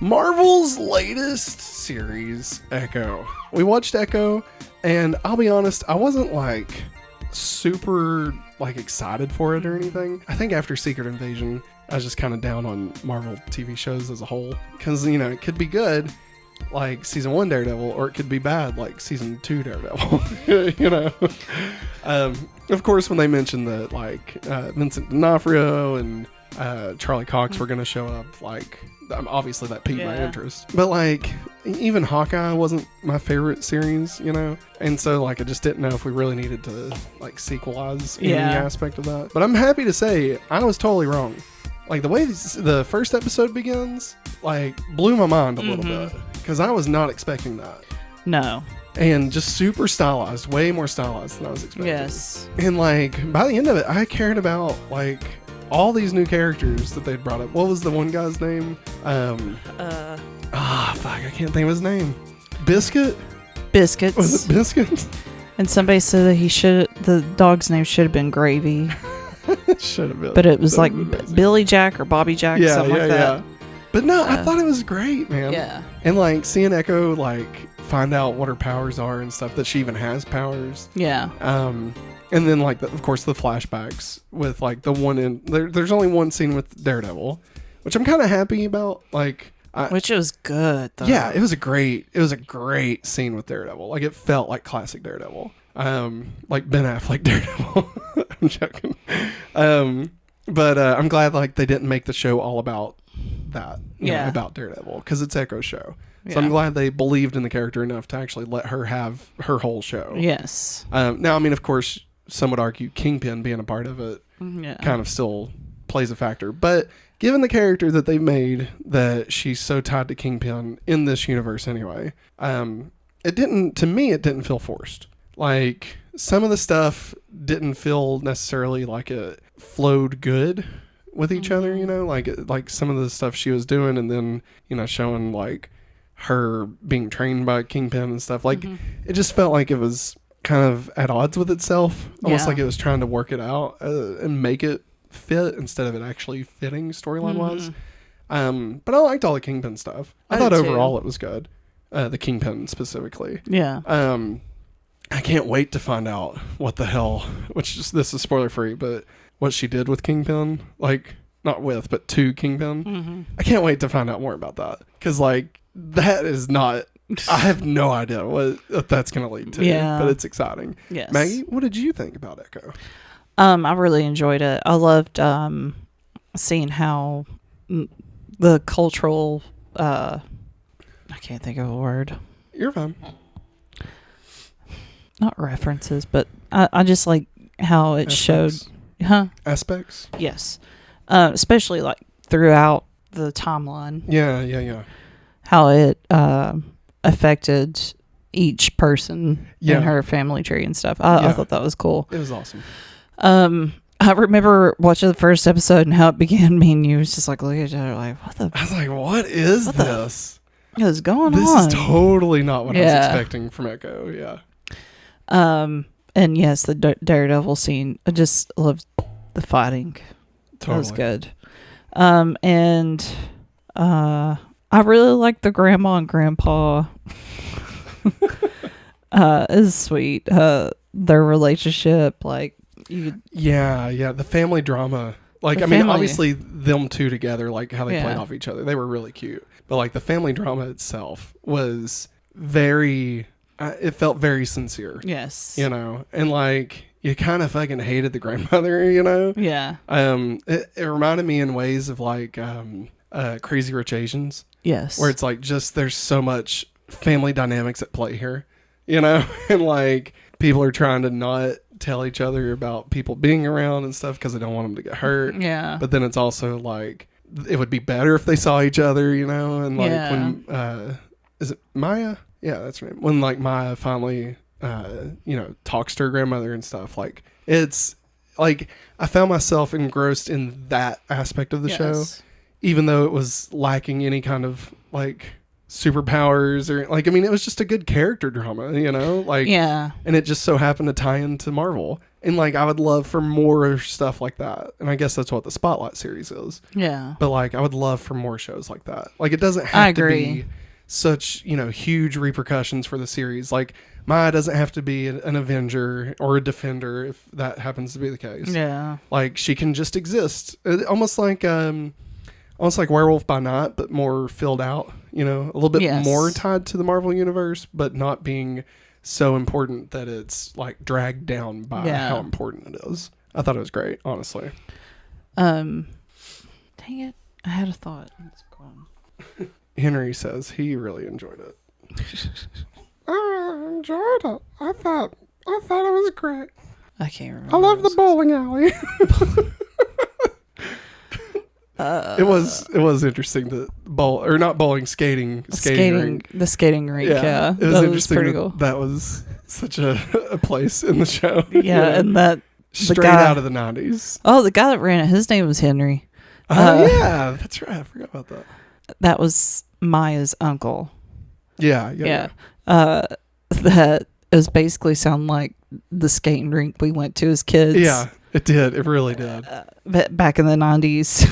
Marvel's latest series, Echo. We watched Echo, and I'll be honest, I wasn't like super like excited for it or anything. I think after Secret Invasion, I was just kind of down on Marvel TV shows as a whole, because you know it could be good, like season 1 Daredevil, or it could be bad, like season 2 Daredevil. You know, of course, when they mentioned that like Vincent D'Onofrio and Charlie Cox were going to show up, like obviously that piqued my interest. But like even Hawkeye wasn't my favorite series, you know, and so like I just didn't know if we really needed to like sequelize any aspect of that. But I'm happy to say I was totally wrong. Like the way the first episode begins, like blew my mind a little bit, because I was not expecting that. No. And just super stylized, way more stylized than I was expecting. Yes. And like by the end of it, I cared about like all these new characters that they'd brought up. What was the one guy's name? I can't think of his name. Biscuits. Was it Biscuits? And somebody said that the dog's name should have been Gravy. Should have been. But it was like Billy Jack or Bobby Jack, something like that. But no, I thought it was great, man. Yeah. And like seeing Echo like find out what her powers are and stuff, that she even has powers. Yeah. And then like of course the flashbacks with like the one in there's only one scene with Daredevil, which I'm kind of happy about. Like which was good though. Yeah, it was a great scene with Daredevil. Like it felt like classic Daredevil. Like Ben Affleck Daredevil. I'm joking. But I'm glad like they didn't make the show all about that. You know, about Daredevil, because it's Echo's show. So I'm glad they believed in the character enough to actually let her have her whole show. Yes. Now, I mean, of course, some would argue Kingpin being a part of it kind of still plays a factor. But given the character that they made, that she's so tied to Kingpin in this universe anyway, it didn't feel forced. Like, some of the stuff didn't feel necessarily like it flowed good with each other, you know? Like some of the stuff she was doing, and then, you know, showing, like, her being trained by Kingpin and stuff. Like, it just felt like it was kind of at odds with itself. Almost like it was trying to work it out and make it fit instead of it actually fitting storyline-wise. But I liked all the Kingpin stuff. I thought overall it was good. The Kingpin specifically. Yeah. I can't wait to find out what the hell, this is spoiler free, but what she did with Kingpin, like not with, but to Kingpin. I can't wait to find out more about that, because like that is not, I have no idea what that's going to lead to, but it's exciting. Yes. Maggie, what did you think about Echo? I really enjoyed it. I loved seeing how the cultural, I can't think of a word. You're fine. Not references, but I just like how it showed. Aspects? Yes. Especially like throughout the timeline. Yeah. How it affected each person in her family tree and stuff. I thought that was cool. It was awesome. I remember watching the first episode and how it began. Me and you was just like looking at each other like, I was like, what is this? What is going on? This is totally not what I was expecting from Echo. Yeah. And yes, the Daredevil scene, I just loved the fighting. Totally. That was good. And I really liked the grandma and grandpa. It's sweet. Their relationship, like the family drama. Like, I mean, obviously them two together, like how they played off each other, they were really cute. But like the family drama itself was very, it felt very sincere. Yes. You know, and like you kind of fucking hated the grandmother, you know? Yeah. It reminded me in ways of like Crazy Rich Asians. Yes. Where it's like just there's so much family dynamics at play here, you know? And like people are trying to not tell each other about people being around and stuff because they don't want them to get hurt. Yeah. But then it's also like it would be better if they saw each other, you know? And like when is it Maya? Yeah, that's right. When like Maya finally you know, talks to her grandmother and stuff, like it's like I found myself engrossed in that aspect of the show, even though it was lacking any kind of like superpowers or like, I mean, it was just a good character drama, you know, like, and it just so happened to tie into Marvel. And like, I would love for more stuff like that. And I guess that's what the Spotlight series is. Yeah. But like, I would love for more shows like that. Like, it doesn't have to be such, huge repercussions for the series. Like, Maya doesn't have to be an Avenger or a Defender if that happens to be the case. Yeah. Like, she can just exist. Almost like Werewolf by Night, but more filled out, a little bit more tied to the Marvel Universe, but not being so important that it's like dragged down by how important it is. I thought it was great, honestly. Dang it. I had a thought. It's gone. Henry says he really enjoyed it. I enjoyed it. I thought it was great. I can't remember. I love the bowling alley. It was interesting to bowl, or not bowling, skating rink. The skating rink, yeah. It was that interesting. Was pretty cool. That was such a place in the show. Yeah, and that straight out of the 90s. Oh, the guy that ran it, his name was Henry. Yeah, that's right. I forgot about that. That was Maya's uncle. Yeah. That is basically sound like the skating rink we went to as kids. Yeah. It did. It really did. Back in the 90s.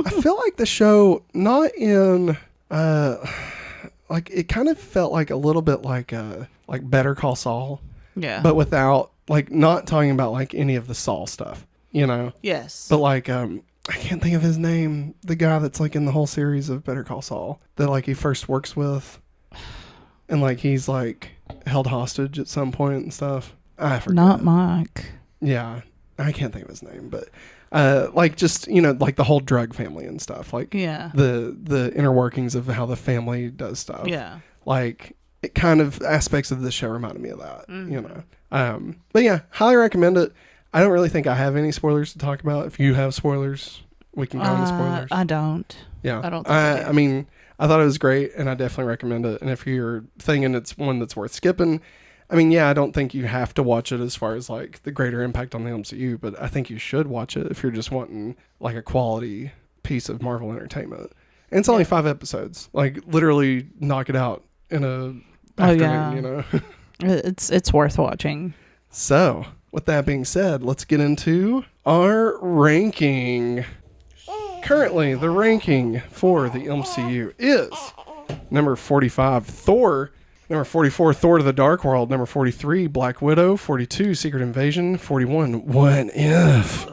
I feel like the show, not in, like, it kind of felt like a little bit like Better Call Saul. Yeah. But without, like, not talking about, like, any of the Saul stuff, Yes. But, like, I can't think of his name. The guy that's, like, in the whole series of Better Call Saul that, like, he first works with. And, like, he's, like, held hostage at some point and stuff. I forget. Not Mike. Yeah. I can't think of his name, but like, just like the whole drug family and stuff, like the inner workings of how the family does stuff. Yeah, like it kind of aspects of the show reminded me of that. But yeah, highly recommend it. I don't really think I have any spoilers to talk about. If you have spoilers, we can go into spoilers. I don't. Yeah, I don't think I mean, I thought it was great, and I definitely recommend it. And if you're thinking it's one that's worth skipping, I mean, yeah, I don't think you have to watch it as far as like the greater impact on the MCU, but I think you should watch it if you're just wanting like a quality piece of Marvel entertainment. And it's only 5 episodes. Like, literally knock it out in a afternoon, It's worth watching. So, with that being said, let's get into our ranking. Currently, the ranking for the MCU is number 45, Thor. Number 44, Thor to the Dark World. Number 43, Black Widow. 42, Secret Invasion. 41, What If?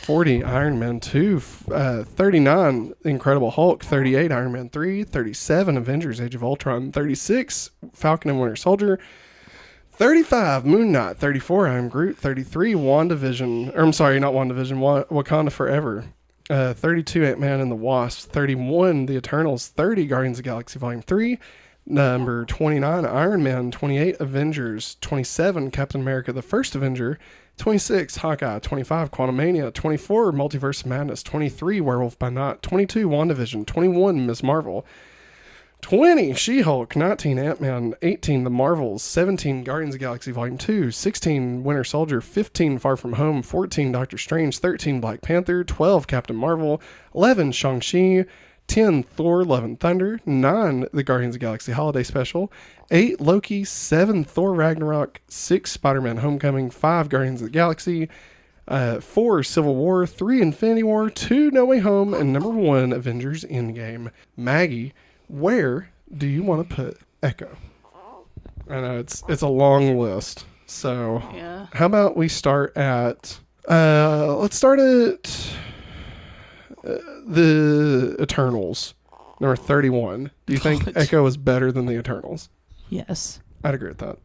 40, Iron Man 2. 39, Incredible Hulk. 38, Iron Man 3. 37, Avengers Age of Ultron. 36, Falcon and Winter Soldier. 35, Moon Knight. 34, I Am Groot. 33, WandaVision. Or, I'm sorry, not WandaVision. Wakanda Forever. 32, Ant-Man and the Wasp. 31, The Eternals. 30, Guardians of the Galaxy Volume 3. Number 29, Iron Man. 28, Avengers. 27, Captain America, the First Avenger. 26, Hawkeye. 25, Quantumania. 24, Multiverse of Madness. 23, Werewolf by Night. 22, WandaVision. 21, Ms. Marvel. 20, She-Hulk. 19, Ant-Man. 18, The Marvels. 17, Guardians of the Galaxy Volume 2. 16, Winter Soldier. 15, Far From Home. 14, Doctor Strange. 13, Black Panther. 12, Captain Marvel. 11, Shang-Chi. 10, Thor, Love and Thunder. 9, The Guardians of the Galaxy Holiday Special. 8, Loki. 7, Thor Ragnarok. 6, Spider-Man Homecoming. 5, Guardians of the Galaxy. 4, Civil War. 3, Infinity War. 2, No Way Home. And number 1, Avengers Endgame. Maggie, where do you want to put Echo? I know it's a long list. So how about we start at... let's start at... the Eternals, number 31. Do you think Echo is better than the Eternals? Yes. I'd agree with that.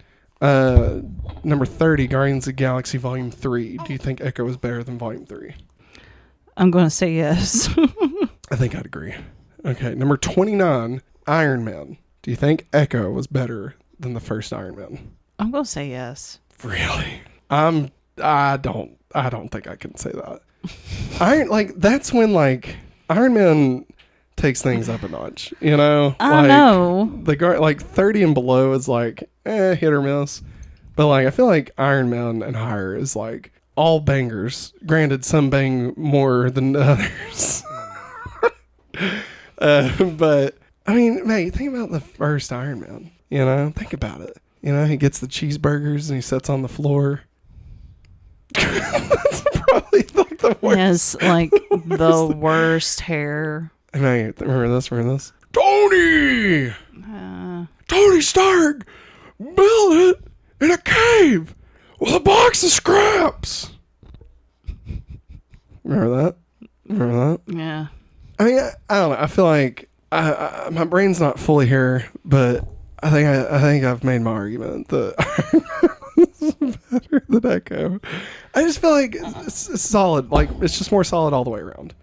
Number 30, Guardians of the Galaxy Volume 3. Do you think Echo is better than Volume 3? I'm going to say yes. I think I'd agree. Okay, number 29, Iron Man. Do you think Echo was better than the first Iron Man? I'm going to say yes. Really? I don't think I can say that. That's when Iron Man takes things up a notch, I know. The 30 and below is hit or miss, but I feel like Iron Man and higher is all bangers. Granted, some bang more than others. But I mean, mate, think about the first Iron Man. Think about it. He gets the cheeseburgers and he sits on the floor. That's probably like the worst. He has like the worst hair. And I remember this. Tony! Tony Stark built it in a cave with a box of scraps. Remember that? Yeah. I mean, I don't know. I feel like my brain's not fully here, but I think I've made my argument that is better than Echo. I just feel like it's solid. Like, it's just more solid all the way around.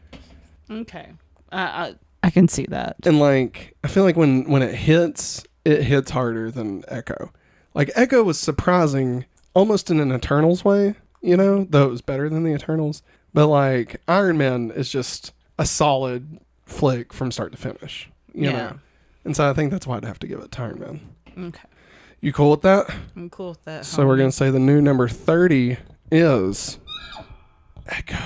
Okay. I can see that. And like, I feel like when it hits harder than Echo. Like, Echo was surprising almost in an Eternals way, you know, though it was better than the Eternals. But like, Iron Man is just a solid flick from start to finish, you know? And so I think that's why I'd have to give it to Iron Man. Okay. You cool with that? I'm cool with that. So we're going to say the new number 30 is Echo.